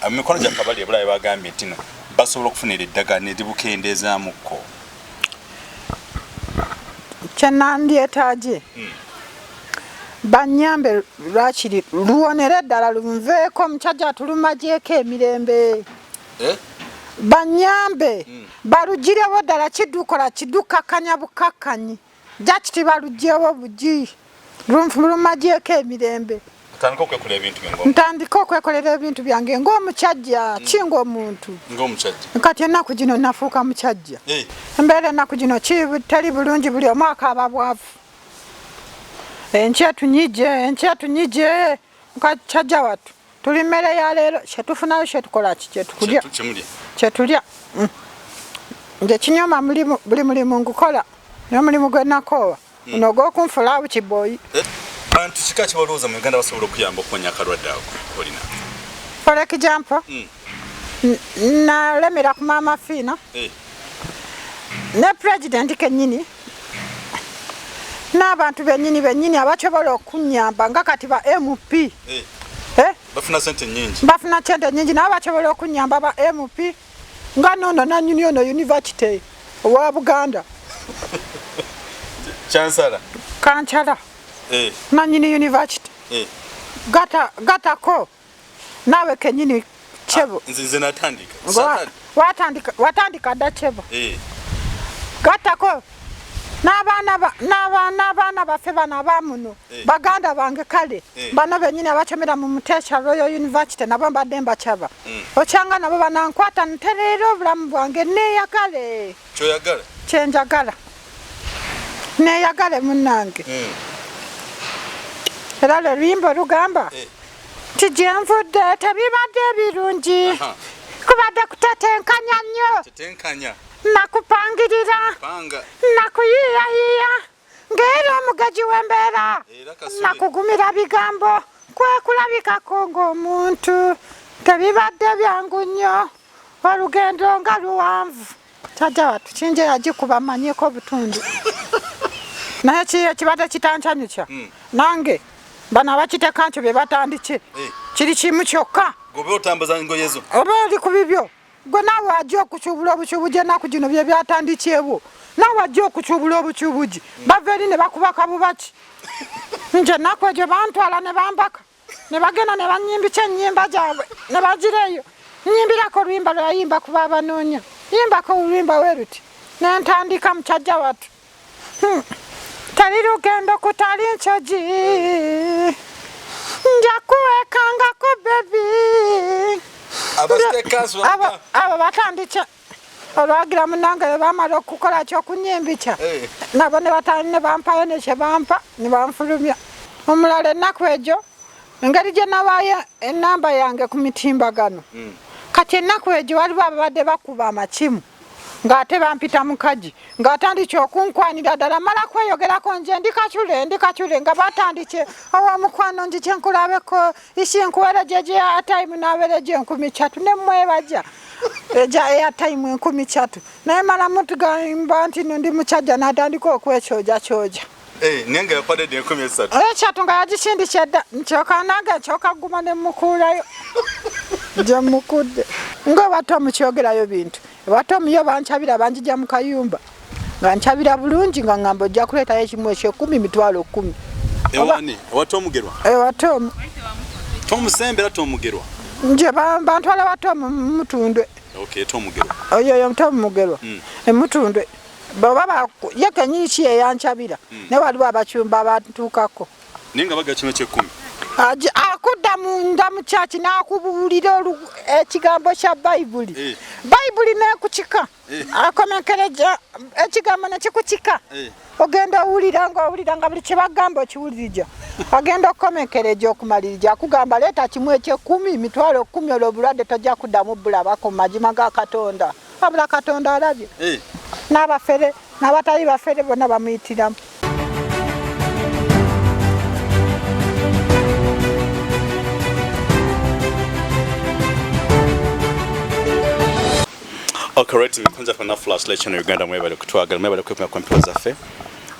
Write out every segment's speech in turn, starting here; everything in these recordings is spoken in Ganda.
Mikono gya kabali ebulayi bagambye nti basobola okufunira eddagala ne libukendeezaamuko. Kyenandyetaaje banyambe lwakiri luwonere eddala lunveeko omusajja tulumagyeko emirembe. Banyambe balugirewo ddala kidukola kidukakanya bukakkanyi jakiti baluggyewo bugi lumagyeko emirembe. Ntandika okwekolera ebintu byange ng'omusajja kinga omuntu. Kati ennaku gino nafuuka musajja. Embeera ennaku gino teri bulungi buli omu akaaba bwavu. Enkya tunyije mukajja wattu tuli mmere ya leero kyetufunayo kyetukola kyetulya. Nze kinyoma buli mulimu ngukola n'omulimu gwe nakoowa guno ogw'okunfulaawo kibooyi. Bantu kika kibalowooza mu Uganda basobola okuyamba okuponya akalwadde ako olina? For example, nalemera ku Maama Fiina ne President kennyini n'abantu bennyini abasobola okunyamba nga kati ba MP. Bafuna sente nnyingi. Bafuna sente nnyingi n'abasobola okunyamba ba MP nga nono nanyini ono University owa Buganda. Chancellor. Kanchala. Nanyini University. Gatako. Nawe kenyini chebo. Nze natandika. Watandika da chebo. Gatako. N'abaana baffe bano abamuno baganda bange kale bano bennyini abachomera mu Muteesha Royal University nabo mbadde mbakyaba. Okyanga nabo banankwata ntereera obulamu bwange neeyagale. Kyoyagala? Kyenjagala. Neeyagale munnange. Era lulwimbo lugamba nti gye nvudde tebibadde birungi kubadde kutetenkanya nnyo. Nakupangirira nakuyiyayiya ng'era omugaji w'embeera nakugumira bigambo kwekulabikako ng'omuntu tebibadde byangu nnyo olugendo nga luwanvu. Kyajja wattu kinje yagikuba manyeko obutundu naye kiyo kibadde kitancanyukya nange bano abakitekancho bye batandike kiri kimu kyokka gobe otambaza ngoye zo oba oli ku bibyo gwe naawe ajja okukyubula obukyubugi ennaku gino bye byatandikyewo naawe ajja okukyubula obukyubugi bava eri ne bakuba kabubaki nje ennaku egyo bantwala ne bambaka ne bagenda ne banyimbika ennyimba gyabwe ne bagireeyo nyimbirako oluyimba lwayimba kuba abanoonya yimbako oluyimba weruti ne ntandika mukyajja wattu tali lugendo kutali ncogi nja kuwekangako bebi. Abo batandike olwagira munange bwe bamala okukola kyokunyimbikya nabo ne batandika ne bampayo ne kye bampa ne banfulumya. Omulala ennaku egyo engeri gye nawaayo ennamba yange ku mitimbagano kati ennaku egyo waliwo ababadde bakuba amakimu ng'ate bampita mukaji ng'atandike okunkwanira ddala mala kweyogerako nje ndi Kasule nga batandike owomukwano nji kyenkulabeko isinkuwere gye airtime nabeere gye 13 ne mwebaja eja airtime 13 naye mala mutugamba nti ndi mukyajja n'atandika okwekyoja. Nange yakwadde 13. Ekyatu nga yagisindikye dda nkyoka nange nkyoka guma ne mukuulayo gye mukudde ng'obato mukyogerayo bintu Watomu yo bankyabira banjija mu kayumba nga nkyabira bulungi nga ngamba ojja kuleetayo ekimu eky'ekumi mitwalo 10. Ewani watomugerwa? Watomu. Tomusembera tomugerwa? Nje bantwala watomu mutundwe. Okay, tomugerwa. Oyo tomugerwa. Mutundwe. Baba yekenyini ki eyankyabira ne waliwo abakyumba abatuukako. Ninga baga kino ky'ekumi. Akudda munda mu kyaki n'akubuulira ekigambo kya Bayibuli. Bayibuli n'ekukika akomenkereja ekigambo ne kikukika ogenda owulira nga buli kye bagamba okiwulirija agenda okukomenkereja okumalirija akugamba leeta kimu eky'ekumi mitwalo 10 olwo obulwadde tojja kuddamu bulabako mu magima ga Katonda wabula Katonda alabye n'abafere n'abatali bafere bonna bamuyitiramu. Correct me kwanza fana flash lecture na Uganda mwebale kutwagala mwebale kwepima kwa mpilo zaffe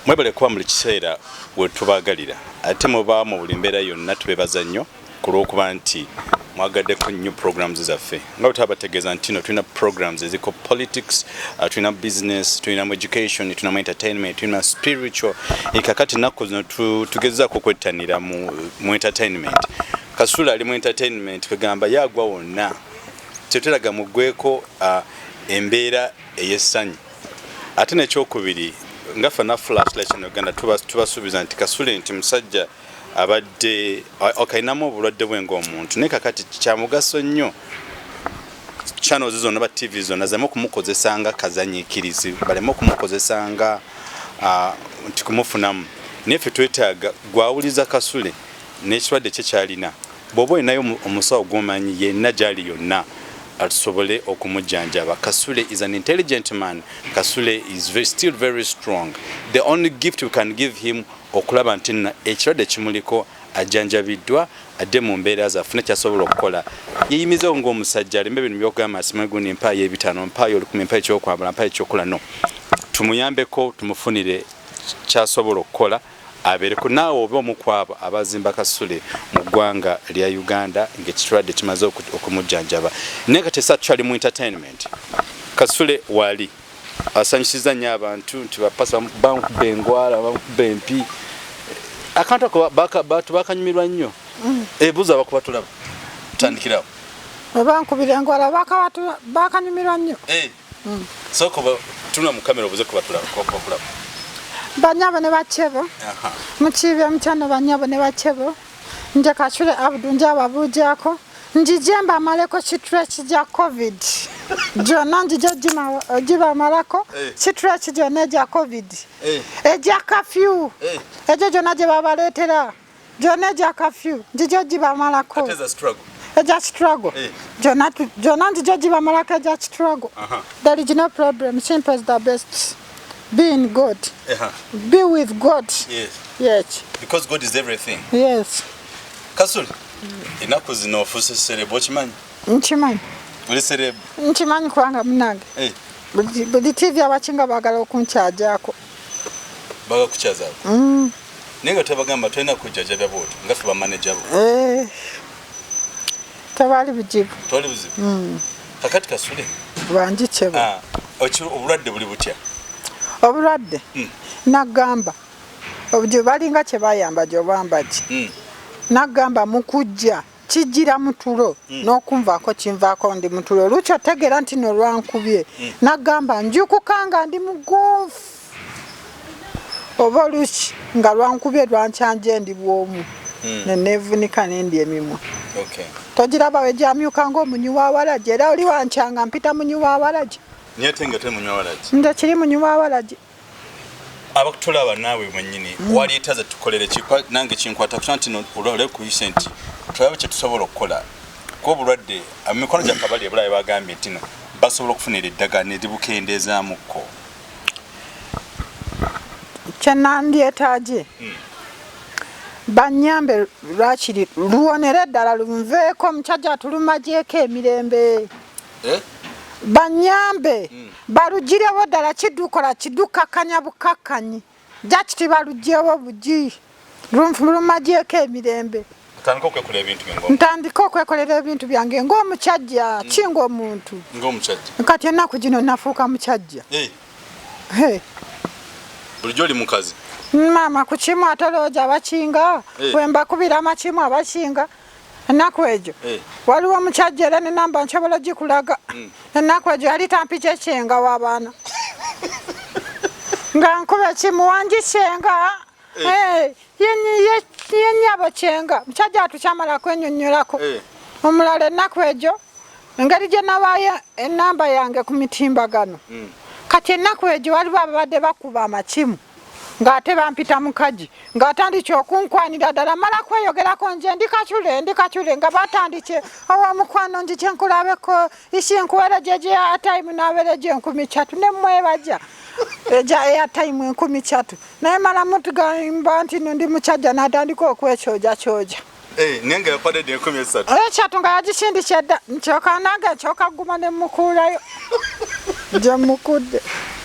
mwebale kwa muli kiseera we tubagalira ate muba mu bulimbera yonna tubebaza nnyo kulwokuba nti mwagaddeko nnyo programs zaffe nga tutabategeeza nti no tulina programs eziko politics, tulina business, tulina education, tulina entertainment, tulina spiritual. Kakati ennaku zino tugezaako kwettanira mu entertainment. Kasule ali mu entertainment kwegamba yagwa wonna tetulaga muggweko embeera ey'essanyu. Ate n'ekyokubiri nga fana flashlight in Uganda tubasuubiza nti Kasule nti musajja abadde okainamu obulwadde bwe ng'omuntu naye kakati kya mugaso nnyo channels zonna ba TV zonna zemu okumukozesanga kazanyiikirizi baleme okumukozesanga nti kumufunamu naye ffe twetaaga gwawuliza Kasule n'ekirwadde kye kyalina bw'oba olinayo omusawo gw'omanyi yenna gy'ali yonna atusobole okumujjanjaba. Kasule is an intelligent man. Kasule is still very strong. The only gift we can give him okulaba nti ekirwadde kimuliko ajjanjabiddwa adde mu mbeera zafune kyasobola okukola yeyimizeewo ng'omusajja alembe bino byokugamba asimagundi empaayo ebitaano mpaayo olukumi empaayo ekyokwambala mpaayo ekyokola no tumuyambeko tumufunire kyasobola okukola abeereko naawe oba omukwabo abazimba Kasule mu ggwanga lya Uganda ng'ekirwadde kimaze okumujjanjaba. Naye kati actually mu entertainment Kasule wali asanyusiza nnyo abantu nti bapasa bankuba engwala bankuba empi akantu ako bakanyumirwa nnyo ebuuza bakuba tulaba tutandikirawo bankubira engwala bakanyumirwa nnyo soko tuna mu kamera obuze kuba tulaba banyabo ne bachebo mukibe mchano banyabo ne bachebo nje Kasule Abdu nje ababuujako njijemba amaleko stretch ja covid jona njije jiba amalako stretch jona ja covid eja curfew ejo jona je babaleetera jona ja curfew njije jiba amalako it is a struggle eja struggle jona njije jiba amalako eja struggle there is no problem, simple is the best. Be in God. Be with God. Yes. Yes. Because God is everything. Yes. Kasule. Inaku zino ofuse serebo chimanyi? Nchimanyi. Uli serebo? Nchimanyi kwanga munange. Buli TV abachinga bagala okunchajaako. Baga kuchazaako. Nenga tabagamba twena kujjajabya boto ngafe ba manager bo. Tabali bujibu. Toli buzibu. Kakati Kasule. Banjichebo. Obulwadde buli butya? Obulwadde nagamba obuje balinga kye bayamba gyobambaji nagamba mukujja kijira mutulo n'okunvaako kinvaako ndi mutulo lucho tegera nti no lwankubye nagamba njukukanga ndi mugonfu oba luchi nga lwankubye lwankyanje ndi bwomu nenevunika nendi emimwa togiraba we gyamyuka ng'omunywi w'awalaji era oli wankyanga mpita munywi w'awalaji Nyetenga te munywa walaji. Nda kiri munywa walaji. Abakutulaba nawe mwennyini wali etaza tukolere kikwa nange kinkwata kusanti no olole ku isenti. Tulabe kye tusobola okukola. Ko bulwadde amikono gya kabali ebulaye bagambye tino basobola okufunira eddagala ne dibukendeezaamuko. Kyanandi etaje. Banyambe lwakiri luwonere ddala lunveeko mukyajja tulumagyeko emirembe. Banyambe barugirewo ddala kidukola kidukakanya bukakkanyi jakiti barugirewo bugi lumagyeko emirembe ntandika okwekolera ebintu byange ng'omukyajja kinga omuntu kati ennaku gino nafuuka mukyajja bulijjo oli mukazi maama ku kimu atolooja abakinga wembakubira amakimu abakinga ennaku egyo waliwo omukyajja era nenamba nsobola gikulaga ennaku egyo yali tampija ekyenga w'abaana nga nkuba ekimu wangisenga yenyabo kyenga mukyajja atukyamala kwenyonnyolako omulala ennaku egyo engeri gye nabaayo enamba yange ku mitimbagano kati ennaku egyo waliwo ababadde bakuba amakimu ng'ate bampita mukaji ng'atandike okunkwanira ddala mala kweyogerako nje ndi Kasule nga batandike owomukwano nji kyenkulabeko isinkuwere gye airtime naabere gye 13 ne mwebaja eja airtime 13 naye mala mutugamba nti ndi mukyajja n'atandika okwekyoja nenge yapadde 13 ekyatu nga yagisindikye dda nkyoka nange nkyoka guma ne mukuulayo gye mukudde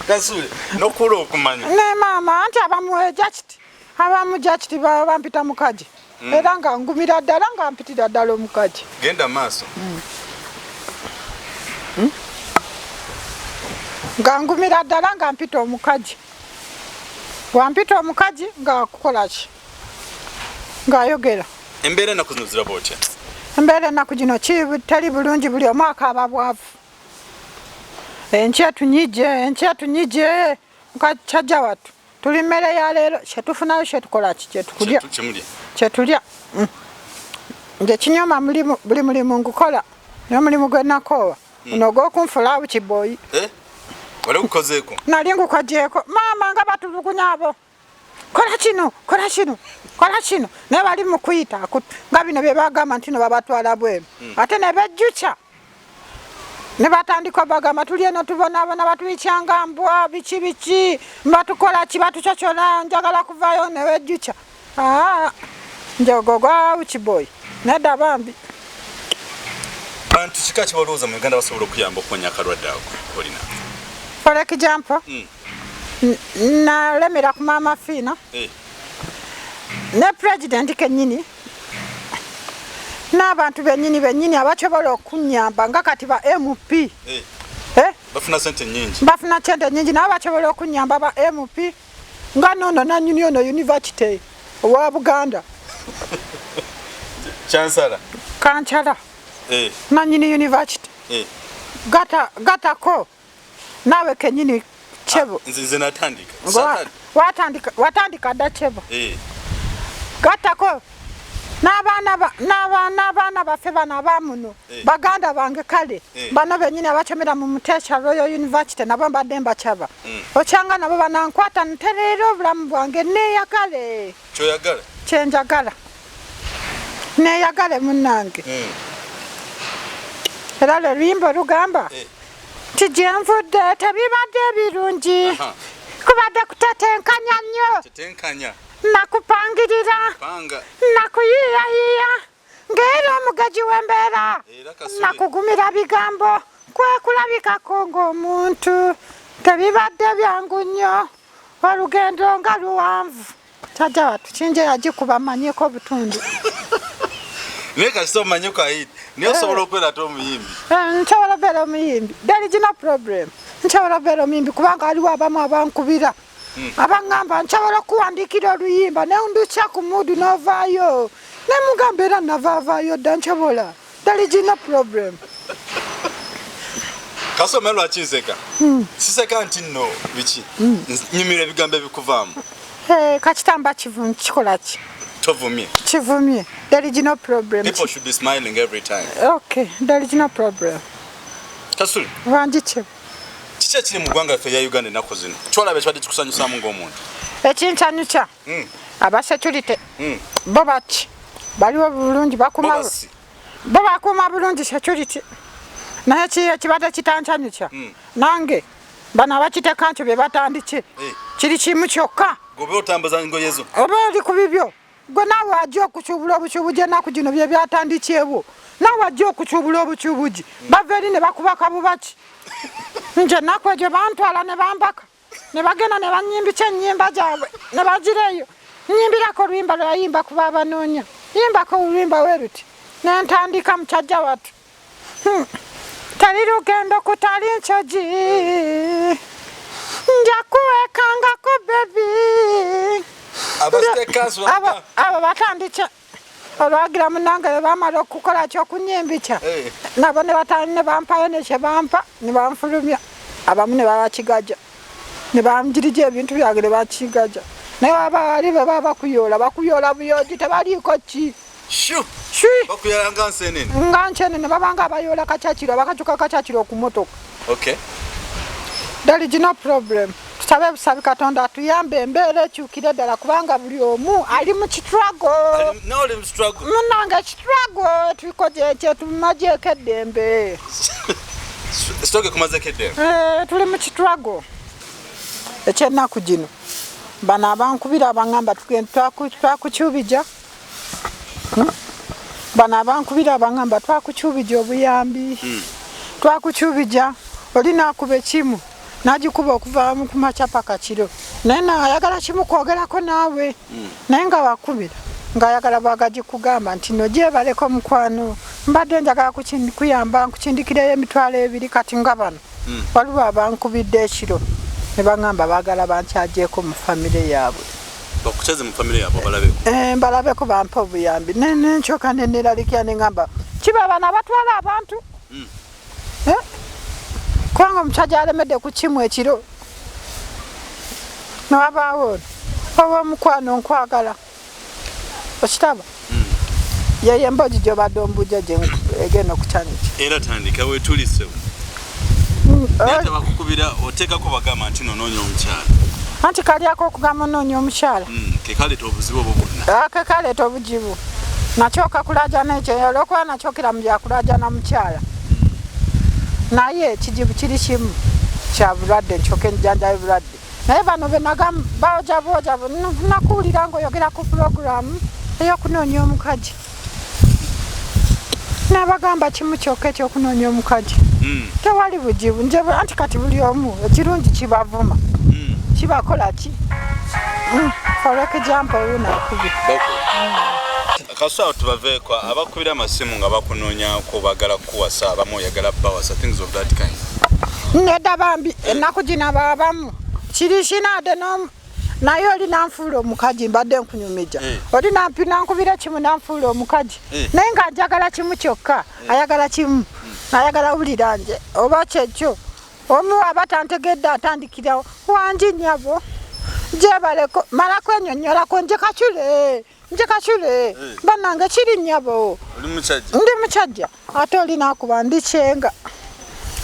Kasule nokula okumanya ne maama anti abamu jakiti baba bampita mukaji era nga ngumira ddala nga mpitira ddala omukazi. Genda maaso. Nga ngumira ddala nga mpita omukazi. Wampita omukazi nga kukola ki? Ng'ayogera. Embeera ennaku zino ziraba otya? Embeera ennaku gino teri bulungi, buli omu akaaba bwavu. Enkya tunyije mukajja wattu. Tuli mmere ya leero kyetufunayo kyetukola ki? Kyetulya. Nje kinyoma buli mulimu ngukola. N'omulimu gwe nakoowa. Guno ogw'okunfulaawo kibooyi. Wali gukozeeko? Nali ngukojeeko. Maama nga batulugunya abo. Kola kino. Naye bali mu kuyita nga bino bye bagamba nti no babatwala bweru. Ate ne bejjuca. Ne batandika bagamba tuli eno tubonaabona batuyikyanga mbwa biki batukola ki batucocyola njagala kuvaayo ne bejjuca. Njogo gwawu kiboyi nedda bambi. Bantu kika kibalowooza mu Uganda basobola okuyamba okuwonya akalwadde ako olina? For example, nalemera ku Maama Fiina ne President kennyini n'abantu bennyini abasobola okunyamba nga kati ba MP. Bafuna sente nnyingi. Bafuna sente nnyingi nabo basobola okunyamba ba MP nga nono nannyini ono University owa Buganda. Chancellor. Kanchala. Nannyini University. Gatako. Nawe kennyini Chebo. Nze natandika. Watandika dda Chebo. Gatako. N'abaana baffe bano abamuno baganda bange kale bano bennyini abasomera mu Muteesa Royal University nabo mbadde mbakyaba. Okyanga nabo banankwata ntereera obulamu bwange neeyagale. Kyoyagala? Kyenjagala. Neeyagale munnange. Era lulwimbo lugamba nti gye nvudde tebibadde birungi. Kubadde kutetenkanya nnyo. Nakupangirira. Nakuyiiyayiiya. Ng'era omugaji w'embeera. Nakugumira bigambo. Kwekulabikako ng'omuntu. Tebibadde byangu nnyo. Olugendo nga luwanvu. Kyajja wattu kinje yagikuba mmanyiiko obutundu. Naye kasita omanyiko ayita. Naye osobola okubeera ate omuyimbi? Nsobola okubeera omuyimbi. There is no problem. Nsobola okubeera omuyimbi kubanga waliwo abamu abankubira. Abangamba nsobola okuwandiikira oluyimba ne ndukya ku mudu n'ovaayo. Ne mugamba era navaavaayo dda nsobola. There is no problem. Kasome lwaki nseka? Siseka nti nno biki? Nyumira ebigambo ebikuvaamu. Kakitamba kivumye kikola ki? Tovumye. Kivumye. There is no problem. People should be smiling every time. Okay, there is no problem. Kasule. Wanjike. Kiki ekiri mu ggwanga laffe ya Uganda ennaku zino? Kyolaba ekibadde kikusanyusaamu ng'omuntu. Ekinsanyusa. Aba security. Bo baki. Baliwo bulungi bakuuma. Bo bakuuma bulungi security. Naye ekibadde kitansanyusa. Nange bano abakiteeka ntyo bye batandike. Kiri kimu kyokka. Gobe otambuza ngoye zo. Oba oli ku bibyo. Gwe naawe ajja okukyubula obukyubugi ennaku gino bye byatandikyewo. Naawe ajja okukyubula obukyubugi. Bava eri ne bakuba kabubaki. Nje ennaku egyo bantwala ne bambaka. Ne bagenda ne bannyimbika ennyimba gyabwe. Ne bagireeyo. Nnyimbirako oluyimba lwe yayimba kuba abanoonya. Yimbako oluyimba we luti. Ne ntandika mukyajja wattu. Tali lugendo kutali nsogi. Nja kuwekangako bebi. Abo batandike olwagira munange bwe bamala okukola kyokunyimbika nabo ne batandika ne bampayo ne kye bampa ne banfulumya abamu ne babakigaja ne banjirija ebintu byange ne bakigaja naye abaali be baba bakuyoola buyoogi tebaliiko ki bakuyoola nga nsenene nga nsenene babanga abayoola kakyakiro abakacuka kakyakiro ku motoka. Okay. There is no problem. Tusabe busabi Katonda atuyambe embeera ekyukire ddala kubanga buli omu ali mu struggle. Munange struggle tukoje kyetumagyeko eddembe. Struggle kumazeeko eddembe? Tuli mu struggle. Ekyennaku gino bano abankubira abangamba twakukyubija. Bano abankubira abangamba twakukyubija obuyambi. Twakukyubija oli naakuba ekimu. Najikuba okuva mu kumacha paka kiro. Naye ayagala kimu kwogerako naawe. Naye nga wakubira. ngayagala bwagaji kugamba nti no gyebaleko mukwano mbadde njagala kuyamba nkukindikireyo emitwalo 2 kati nga bano waliwo abankubidde ekiro ne baŋŋamba baagala bankyajeeko mu famire yaabwe bakuchaze mu famire yaabwe balabeko balabeko bampa obuyambi nenchoka neneralikya neŋŋamba kiba bana batwala abantu kubanga omusajja alemedde ku kimu ekiro newabaawo owomukwano nkwagala okitaba yeye mboji gyobadde ombuja egenda okukyanyiki era tandika wetulise nate bakukubira oteekako bagamba nti nonoonya omukyala anti kalyako okugamba onoonya omukyala kekaleeta obuzibu obwo bwonna kekaleeta obuzibu nakyoka kulajana ekyo olwokuba nakyokera mu byakulajana mukyala naye ekizibu kiri kimu kya bulwadde nkyoke njanjaye bulwadde naye bano benagamba baoja nakuwulira ngaoyogera ku puroguramu eyokunoonya omukazi nabagamba kimu kyokka ekyokunoonya omukazi tewali buzibu nje anti kati buli omu ekirungi kibavuma kibakola ki olweke jampa wuuno akubi Kasule tubaveeko abakubira amasimu nga bakunoonyako bagala kuwasa abamu oyagala bawasa things of that kind nedda bambi ennaku gino baabamu kiri kinade naye oli nanfuula omukazi mbadde nkunyumija oli nankubira kimu nanfuula omukazi naye nga njagala kimu kyokka ayagala kimu ayagala wulira nje oba kyekyo omu aba tantegedde atandikirawo wangi nnyabo gyebaleko malako ennyonnyolako nje Kasule bannange kiri nnyabo ndi mukyajja ate oli nakuba ndi kyenga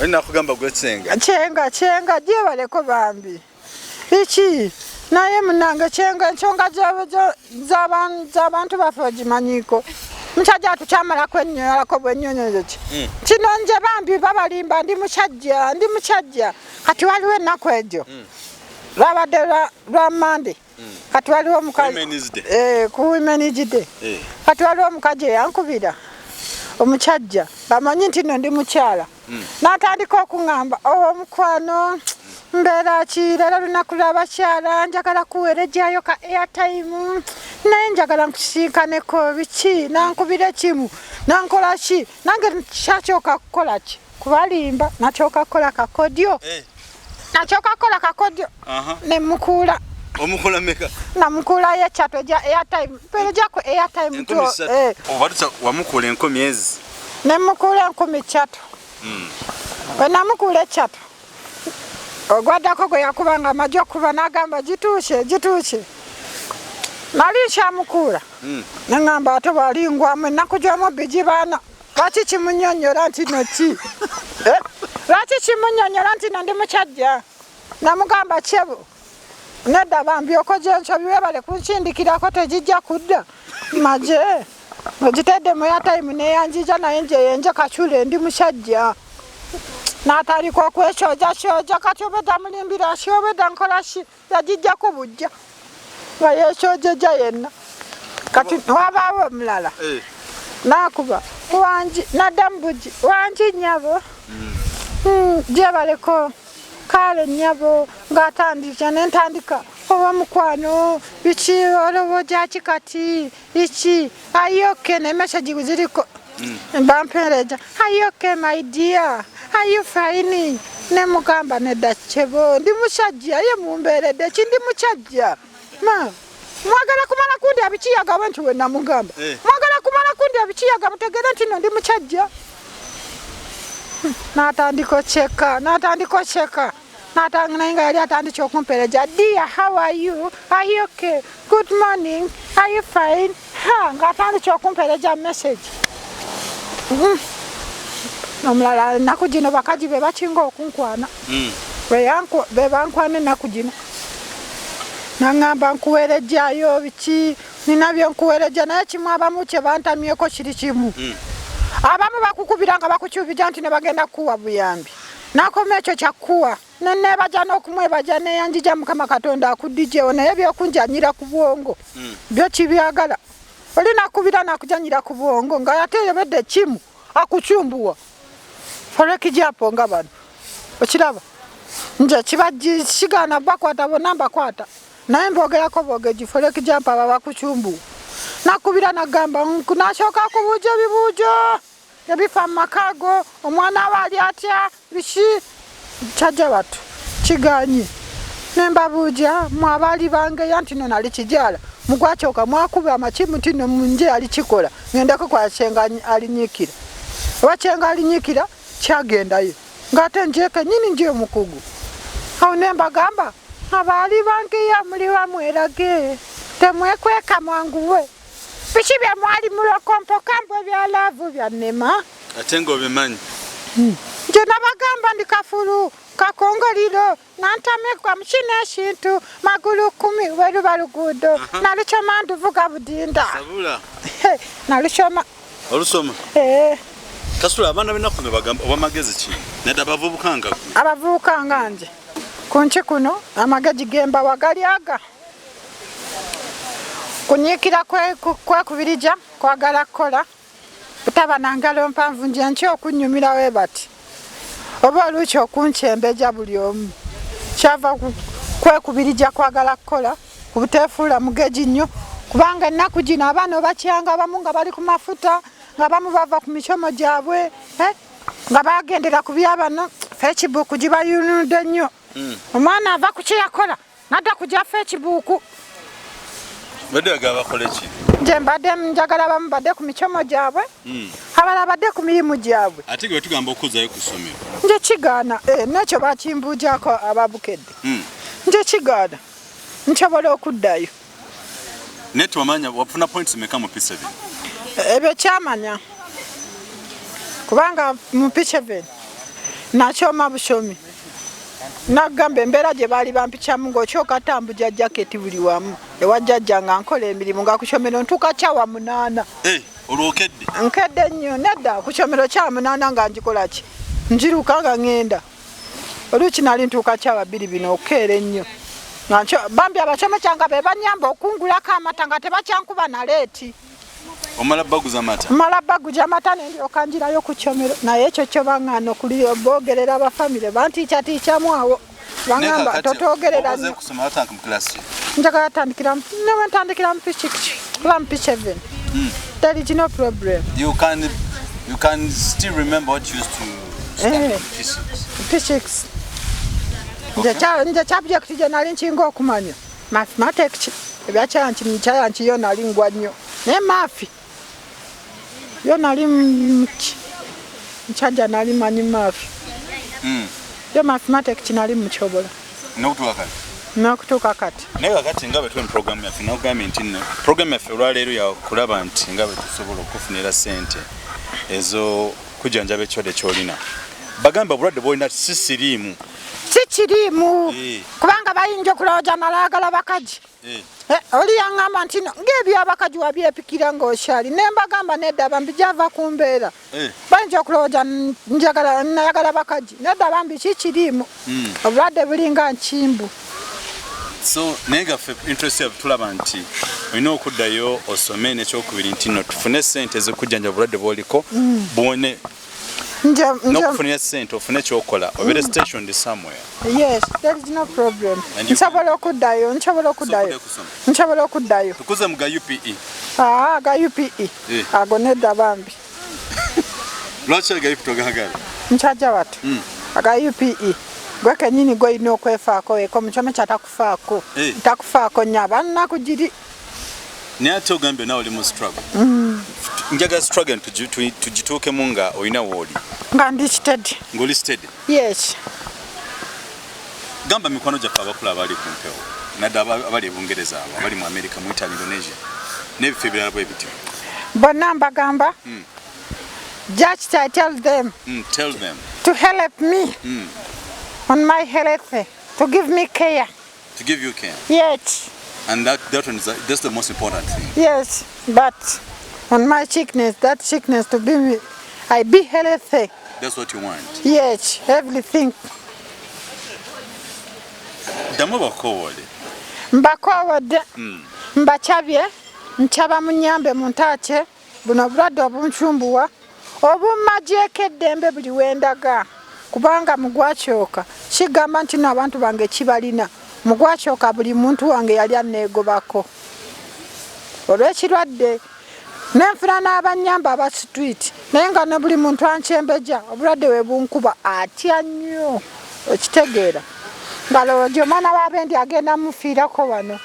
oli nakugamba gwe kyenga gyebaleko bambi iki naye munange kyenga ensonga z'abantu baffe ogimanyiko mukyajja tukyamalako ennyolako bwennyonyozo ki kino nje bambi babalimba ndi mukyajja kati waliwo ennaku egyo lwabadde lwa Monday kati waliwo omukazi ku Women's Day kati waliwo omukazi eyankubira omukyajja bamanyi nti no ndi mukyala n'atandika okuŋŋamba omukwano mbeera ki leero lunaku lw'abakyala njagala kuweerejjayo ka airtime naye njagala nkusiinkaneko biki nankubira kimu nankola ki nange kyakyoka kukola ki kubalimba nakyoka kukola kakodyo nemukuula omukula meka namukula yechato ja airtime pero jako airtime to obaruta wamukula 10 myezi nemukula 10 wenamukula chato ogwadako go yakubanga majo kuba nagamba jitushe nali nshamukula nangamba ato balingwa mwe nakujwamo bijibana lwaki kimunyonyola nti noki lwaki kimunyonyola nti ndi mukyajja namugamba kyebo nedda bambi okoje nshabi webale kunshindikirako tegijja kudda maje ogitedde mu airtime neyanjija naye nje yenje Kasule ndi mukyajja n'atandika okwekyoja kati obedda mulimbira ki obedda nkola ki yagijjako bujja nga yeekyojeja yenna kati wabaawo omulala nakuba wanji naddamu bugi wanji nnyabo gyebaleko kale nnyabo ng'atandika nentandika oba mukwano biki olowooza ki kati iki ayoke ne message ziriko bampereja ayoke my dear are you fine ne mugamba nedda kyebo ndi mukyajja ye mumbeeredde ki ndi mukyajja mwagala kumala kundi abikiyaga bwe nti we namugamba mwagala kumala kundi abikiyaga mutegere nti no ndi mukyajja n'atandika okyeka naye yali atandika okumpereja dear how are you okay good morning are you fine ng'atandika okumpereja message omulala ennaku gino bakazi be bakinga okunkwana be bankwana ennaku gino naŋŋamba nkuweerejjayo biki nina byenkuweerejja naye kimu abamu kye bantamyeko kiri kimu abamu bakukubira nga bakukyubija nti ne bagenda kukuwa buyambi nakoma ekyo kyakkuwa nenebaja n'okumwebaja neyanjija Mukama Katonda akuddijewo naye byokunjanyira ku bwongo byo kibyagala oli nakubira nakujanyira ku bwongo nga yateyobedde kimu akucumbuwa forekijapo nga bano okiraba nje kibagishigana bakwata bonna mbakwata naye mbogerako bogeji forekijampa aba bakucumbuwa nakubira nagamba nasooka kubuuja ebibuujo ebifa mu makaago omwana abaali atya biki kyajja batu kiganye nembabuuja mwabaali bangeya nti no nali kijaala mugwakyoka mwakuba amakimu tino munje ali kikola ngendako kwa kyenga alinyikira oba kyenga alinyikira kyagendayo ng'ate njeke nyini nje omukugu awo nembagamba abaali bangeya muli bamwerage temwekweka mwanguwe biki bye mwali mulokompokambwe bya laavu byannema ate ng'obimanyi nje nabagamba ndi kafulu kakongoliro nantamekwa mukina ekintu magulu 10 weruba luguudo nalukyoma nduvuga budinda sabula nalukyoma olusoma Kasule abaana b'ennaku be bagamba oba magezi ki nedda abavubuka nga nje ku nki kuno amagezi gemba wagali aga kunyiikira kwekubirija kwagala kukola butaba na ngalo mpanvu nje nki okunyumira we bati oba oluuki okunkyembeja buli omu kyava kwekubirija kwagala kukola ku buteefuula mugezi nnyo kubanga ennaku gino abaana obakyanga abamu nga bali ku mafuta nga bamu bava ku micomo gyabwe nga bagendera ku byabano Facebook gibayunudde nnyo omwana ava ku kyeyakola nadda kujja Facebook badde agaba bakole ki nje mbadde njagala bamu badde ku micomo gyabwe abalala badde ku mirimu gyabwe ate gwe tugamba okuzayo ku ssomero nje kigaana nekyo bakimbuujako ababukedde nje kigaana nsobola okuddayo naye tiwamanya wafuna points meka mu P7 ebyo kyamanya kubanga mu P7 nakyoma busomi nagamba embeera gye baali bampicamu ng'okyokatambuja jaketi buli wamu ewajjajja nga nkola emirimu nga ku kyomero ntuuka kyawa 8 olwokedde nkedde nnyo nedda ku kyomero kya 8 nga njikola ki njiruka nga ŋŋenda oluuki nali ntuuka kyawa 2 bino okukeera ennyo bambi abakyome kyanga be banyamba okungulako amata nga tebakyankuba na leeti omala baguza amata mala baguza amata nendyoka njirayo ku kyomero naye ekyo kyo baŋŋaana bogerera abafamire bantiikyatiikyamu awo baŋŋamba totogerera nnyo njagala tandikira newe ntandikira mu P7 there is no problem you can still remember what you used to study P6 nje subject gye nali nkinga okumanya mathematics ebyacayanki yo nali ngwa nnyo naye maafi yo nali mkyajja nali manyi maafi yo mathematics nali mukyobola n'okutuuka kati naye kakati nga bwe tuli mu program yaffe nogambye nti nno program yaffe olwaleero yakulaba nti nga bwe tusobola okufunira ssente ezo kujjanjaba ekirwadde ky'olina bagamba obulwadde bw'olina si siriimu kubanga bayinza okulowooza nalaagala bakaji oli yaŋŋamba nti ng'ebyabakaji wabyepikira ng'okyali ne mbagamba nedda bambi gyava ku mbeera bayinza okulowooza nayagala bakaji nedda bambi kikiriimu obulwadde bulinga nkimbu so naye gaffe interest yaffe tulaba nti olina okuddayo osome n'ekyokubiri nti nno tufune ssente ez'okujjanja obulwadde bw'oliko buwone n'okufunira ssente ofune ekyokola obeere stationed somewhere. Yes, there is no problem. Nsobola okuddayo tukuze mu ga UPE ga UPE ago nedda bambi lwaki ga UPE togagala nkyajja batu aga UPE gwe kenyini gwolina okwefaako eko mukyome kyatakufaako takufaako nnyo abannaku giri naye ate ogambye nawe oli mu struggle njaga struggle tugituukemu nga olina wooli nga ndi steady ng'oli steady yes gamba mikwano gyaffe abakulu abali ku mpewo nadde abali e Bungereza abo abali mu America mu Italy Indonesia n'ebifo ebirala bwe bityo bonna mbagamba just I tell them to help me on my health to give me care to give you care yes and that's the most important thing yes but on my sickness to be I be healthy that's what you want yes everything damu bakowole mbakowodde mbacabye nchaba munyambe muntache buno bulwadde obunchumbuwa obummajeeko eddembe buli wendaga kubanga mugwakyoka kigamba nti n'abantu bange kibalina mugwakyoka buli muntu wange yali aneegobako olw'ekirwadde nenfuna n'abanyamba aba street naye nga ne buli muntu ankyembeja obulwadde we bunkuba atya nnyo okitegeera nga loojo omwana w'abendi agenda mufiirako wano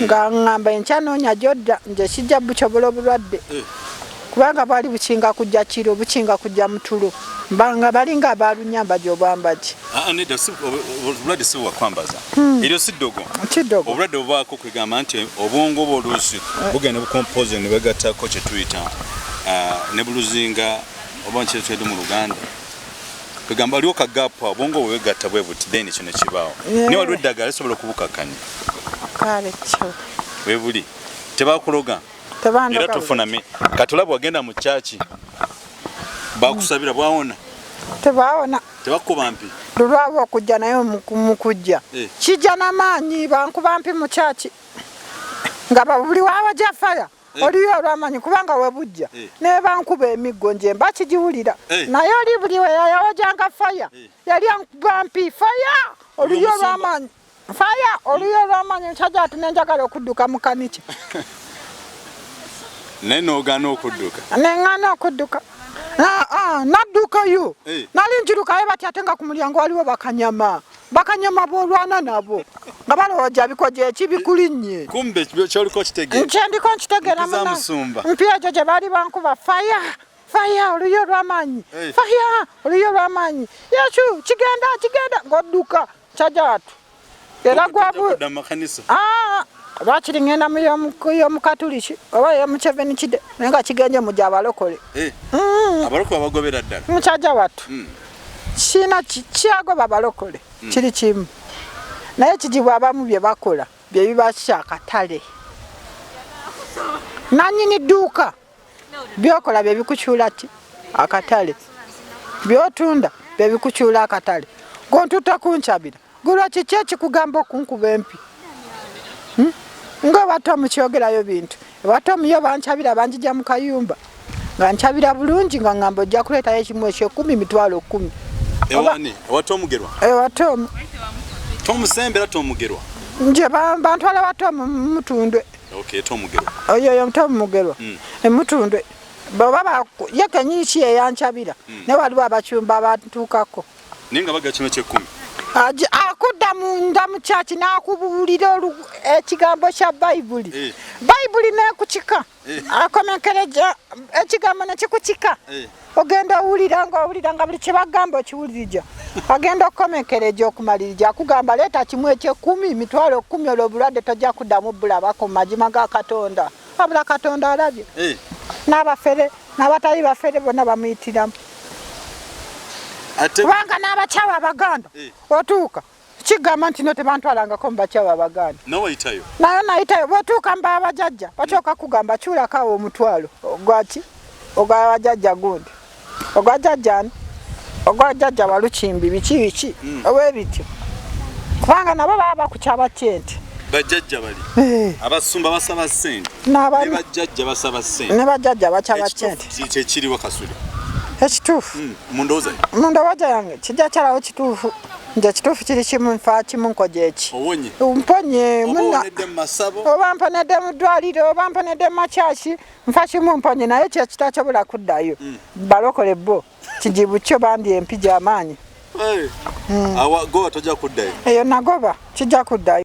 nga ŋŋamba enkya noonya gyodda nje kijja bukyobula obulwadde kubanga bwali bukinga kujja kiro bukinga kujja mutulo nga balinga abalunyamba gy'obwamba ki obulwadde si bwakwambaza eryo si ddogo obulwadde bubaako kwegamba nti obwongo bwo oluusi bugenda bukompoze ne bwegattako kye tuyita ne buluzinga oba nkyetwedde mu Luganda kwegamba waliwo kagaapu obwongo bwe bwegatta bwe buti then kino kibaawo naye waliwo eddagala lisobola okubukakkanya we buli tebakuloga era tufuname katulabu wagenda mu kyaki bakusabira bwawona tebawona tebakuba mpi lulwaba okujja naye mukujja kijja n'amaanyi bankuba mpi mu kyaki nga buli waawajja faya oliyo olwamanyi kubanga webujja naye bankuba emiggo nje mba kigiwulira naye oli buli we yawajjanga faya yali ankuba mpi faya oliyo olwamanyi faya oliyo olwamanyi nkyajja ati nenjagala okudduka mu kaniki naye n'ogaana okudduka neŋŋaana okudduka naddukayo nali njirukayo bati ate nga ku mulyango waliwo bakanyama b'olwana nabo nga balowooja bikoje eki bikulinnye kumbe kyoliko kitegeera nkyendiko nkitegeera mpi egyo gye baali bankuba faya oluyo olw'amaanyi faya oluyo olw'amaanyi yesu kigenda ng'odduka kyajaatu era gwabudda makanisa lwakiri ŋŋenda y'omukatuliki oba y'omukyeveni kide naye nga kigenje mu gy'abalokole abalokole abagobera ddala mukyajja wattu kiina kyagoba abalokole kiri kimu naye kigibwa abamu bye bakola bye biba kyakatale nannyini dduuka byokola bye bikukyula ki akatale byotunda bye bikukyula akatale gontutta kunkyabira gulwa kiki ekikugamba okunkuba empi ng'obatomu kyogerayo bintu abatomu yo bankyabira banjija mu kayumba nga nkyabira bulungi nga ŋŋamba ojja kuleetayo ekimu eky'ekumi mitwalo 10 ewatomugerwa ewatomu tomusembera tomugerwa nje bantwala watomu mutundwe oyo mutomu mugerwa emutundwe baba yekenyini ki eyankyabira naye waliwo abakyumba abatuukako naye nga baga kino ky'ekumi akudda munda mu kyaki n'akubuulira ekigambo kya bayibuli nekukika akomenkereja ekigambo nekikukika ogenda owulira nga buli kyebagamba okiwulirija agenda okukomenkereja okumalirija akugamba leeta kimu eky'ekumi mitwalo 10 olwo obulwadde tojja kuddamu bulabako mu magima ga Katonda wabula Katonda alabye n'abafere n'abatali bafere bonna bamuyitiramu kubanga n'abakyawa abaganda otuuka kigamba nti no tebantwalangako mu bakyawa abaganda nayo nayitayo bwotuuka mba abajajja basooka kugamba kyulakawo omutwalo ogwaki ogwabajajja gundi ogwajajjani ogwajajja walukimbi biki owebityo kubanga nabo baba bakukyaba kyente bajajja bali abasumba basaba ssente ne bajajja basaba ssente ne bajajja bakyaba kyente kyekiriwa Kasule ekituufu mundowooza yange kijja kyalawo kituufu nje kituufu kiri kimu nfa kimu nkoje eki mponye oba mponedde mu ddwaliro oba mponedde mu makyaki nfa kimu mponye naye kyekitakyobula kuddayo balokole bo kijibu kyo bandi empi gy'amaanyi goba tojja kuddayo eyo nagoba kijja kuddayo